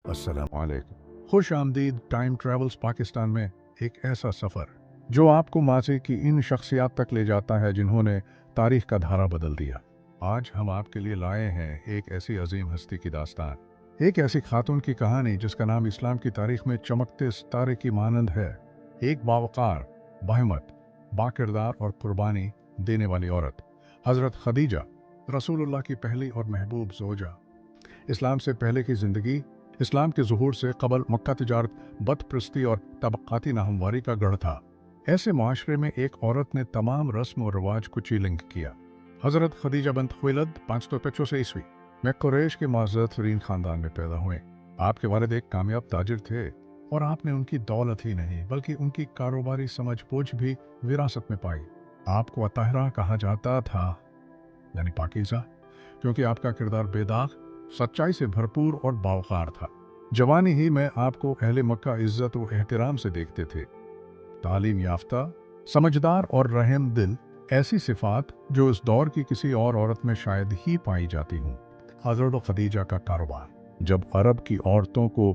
अस्सलाम वालेकुम। खुश आमदीद टाइम ट्रेवल्स पाकिस्तान में एक ऐसा सफ़र जो आपको माजी की इन शख्सियात तक ले जाता है जिन्होंने तारीख का धारा बदल दिया। आज हम आपके लिए लाए हैं एक ऐसी अजीम हस्ती की दास्तान, एक ऐसी खातून की कहानी जिसका नाम इस्लाम की तारीख में चमकते सितारे की मानंद है। एक बावकार, बाहिम्मत, बाकिरदार और कुर्बानी देने वाली औरत, हज़रत खदीजा, रसूलुल्लाह की पहली और महबूब ज़ोजा। इस्लाम से पहले की ज़िंदगी, इस्लाम के ज़ुहूर से कबल मक्का तिजारत, बदप्रस्ती और तबक़ाती नाहमवारी का गढ़ था। ऐसे माशरे में एक औरत ने तमाम रस्म और रिवाज को चीलिंग किया। हज़रत खदीजा बिन्त खुवैलिद 555 ईस्वी में कुरैश के मुअज़्ज़ज़ तरीन ख़ानदान में पैदा हुए। आपके वालिद एक कामयाब ताजिर थे और आपने उनकी दौलत ही नहीं बल्कि उनकी कारोबारी समझ बूझ भी विरासत में पाई। आपको अताहरा कहा जाता था, यानी पाकीज़ा, क्योंकि आपका किरदार बेदाग, सच्चाई से भरपूर और बावकार था। जवानी ही में आपको अहले मक्का इज्जत व एहतराम से देखते थे। तालीम याफ्ता, समझदार और रहम दिल, ऐसी सिफात जो इस दौर की किसी और औरत में शायद ही पाई जाती हूँ। हज़रत खदीजा का कारोबार। जब अरब की औरतों को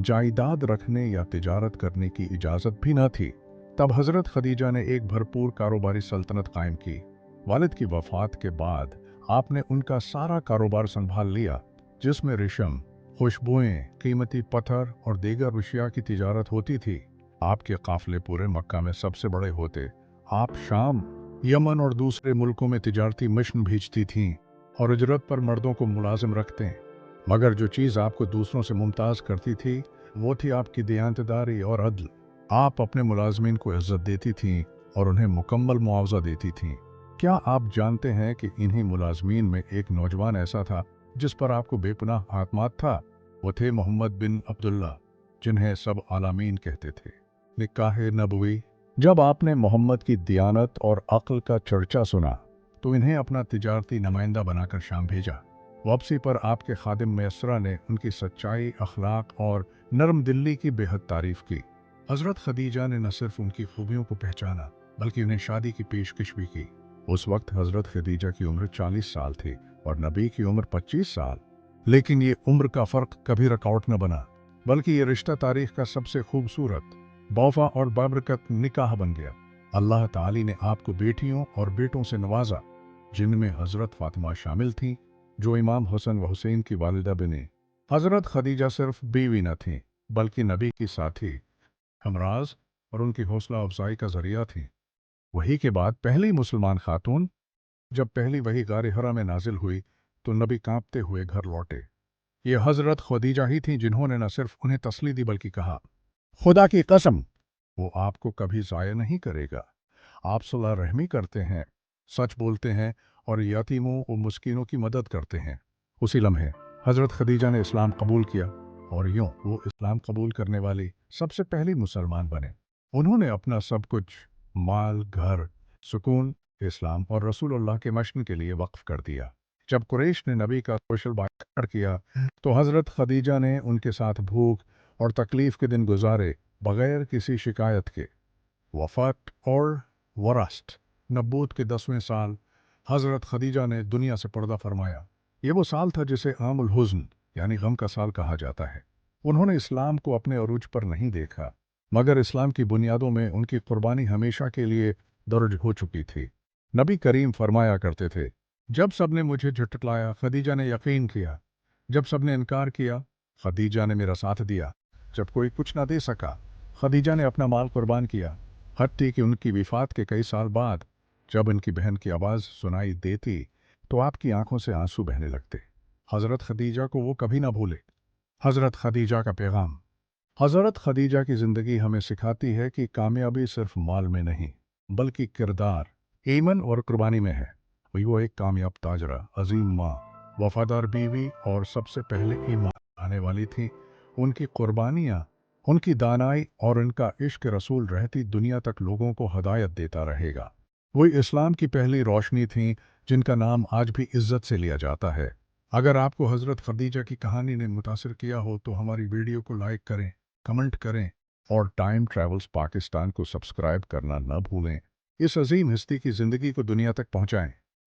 जायदाद रखने या तिजारत करने की इजाज़त भी न थी, तब हज़रत खदीजा ने एक भरपूर कारोबारी सल्तनत कायम की। वालिद की वफ़ात के बाद आपने उनका सारा कारोबार संभाल लिया, जिसमें रेशम, खुशबुएं, कीमती पत्थर और दीगर अशिया की तिजारत होती थी। आपके काफिले पूरे मक्का में सबसे बड़े होते। आप शाम, यमन और दूसरे मुल्कों में तिजारती मिशन भेजती थीं और उजरत पर मर्दों को मुलाजिम रखते। मगर जो चीज़ आपको दूसरों से मुमताज़ करती थी वो थी आपकी दयानतदारी और अदल। आप अपने मुलाजमीन को इज्जत देती थीं और उन्हें मुकम्मल मुआवजा देती थीं। क्या आप जानते हैं कि इन्हीं मुलाजमीन में एक नौजवान ऐसा था जिस पर आपको बेपनाह आत्माद था? वो थे मोहम्मद बिन अब्दुल्ला, जिन्हें सब आलामीन कहते थे। निकाह नबवी। जब आपने मोहम्मद की दियानत और अक्ल का चर्चा सुना तो इन्हें अपना तिजारती नुमाइंदा बनाकर शाम भेजा। वापसी पर आपके खादिम मैसरा ने उनकी सच्चाई, अखलाक और नरम दिल्ली की बेहद तारीफ की। हज़रत खदीजा ने न सिर्फ उनकी खूबियों को पहचाना बल्कि उन्हें शादी की पेशकश भी की। उस वक्त हज़रत खदीजा की उम्र 40 साल थी और नबी की उम्र 25 साल। लेकिन ये उम्र का फ़र्क कभी रुकावट न बना, बल्कि ये रिश्ता तारीख का सबसे खूबसूरत, बौफा और बाबरकत निकाह बन गया। अल्लाह ताली ने आपको बेटियों और बेटों से नवाजा, जिनमें हज़रत फातिमा शामिल थीं, जो इमाम हुसैन व हुसैन की वालिदा बनी। हज़रत खदीजा सिर्फ बीवी न थीं बल्कि नबी की साथी, हमराज और उनकी हौसला अफजाई का जरिया थीं। वही के बाद पहली मुसलमान खातून। जब पहली वही गारे हरा में नाजिल हुई तो नबी कांपते हुए घर लौटे। ये हज़रत खदीजा ही थीं जिन्होंने न सिर्फ उन्हें तसल्ली दी बल्कि कहा, खुदा की कसम, वो आपको कभी ज़ाया नहीं करेगा। आप सलाह रहमी करते हैं, सच बोलते हैं और यतीमों और मुस्किनों की मदद करते हैं। उसी लम्हे हज़रत खदीजा ने इस्लाम कबूल किया और यूं वो इस्लाम कबूल करने वाली सबसे पहली मुसलमान बने। उन्होंने अपना सब कुछ, माल, घर, सुकून, इस्लाम और रसूलुल्लाह के मशन के लिए वक्फ कर दिया। जब कुरैश ने नबी का सोशल बायकॉट किया तो हज़रत खदीजा ने उनके साथ भूख और तकलीफ के दिन गुजारे बगैर किसी शिकायत के। वफ़ात और वरासत। नबूत के 10वें साल हज़रत खदीजा ने दुनिया से पर्दा फरमाया। ये वो साल था जिसे आमुल हुज़्न यानी गम का साल कहा जाता है। उन्होंने इस्लाम को अपने अरूज पर नहीं देखा, मगर इस्लाम की बुनियादों में उनकी कुर्बानी हमेशा के लिए दर्ज हो चुकी थी। नबी करीम फरमाया करते थे, जब सबने मुझे झुठलाया खदीजा ने यकीन किया, जब सबने इनकार किया खदीजा ने मेरा साथ दिया, जब कोई कुछ ना दे सका खदीजा ने अपना माल कुर्बान किया। हत्ती कि उनकी विफात के कई साल बाद जब उनकी बहन की आवाज़ सुनाई देती तो आपकी आंखों से आंसू बहने लगते। हज़रत खदीजा को वो कभी ना भूले। हज़रत खदीजा का पैगाम। हज़रत खदीजा की ज़िंदगी हमें सिखाती है कि कामयाबी सिर्फ माल में नहीं बल्कि किरदार, ईमान और कुर्बानी में है। वो एक कामयाब ताजरा, अजीम माँ, वफादार बीवी और सबसे पहले ईमान आने वाली थी। उनकी कुर्बानियाँ, उनकी दानाई और उनका इश्क रसूल रहती दुनिया तक लोगों को हदायत देता रहेगा। वो इस्लाम की पहली रोशनी थीं जिनका नाम आज भी इज्जत से लिया जाता है। अगर आपको हज़रत खदीजा की कहानी ने मुतासिर किया हो तो हमारी वीडियो को लाइक करें, कमेंट करें और टाइम ट्रैवल्स पाकिस्तान को सब्सक्राइब करना न भूलें। इस अजीम हस्ती की ज़िंदगी को दुनिया तक पहुँचाएँ।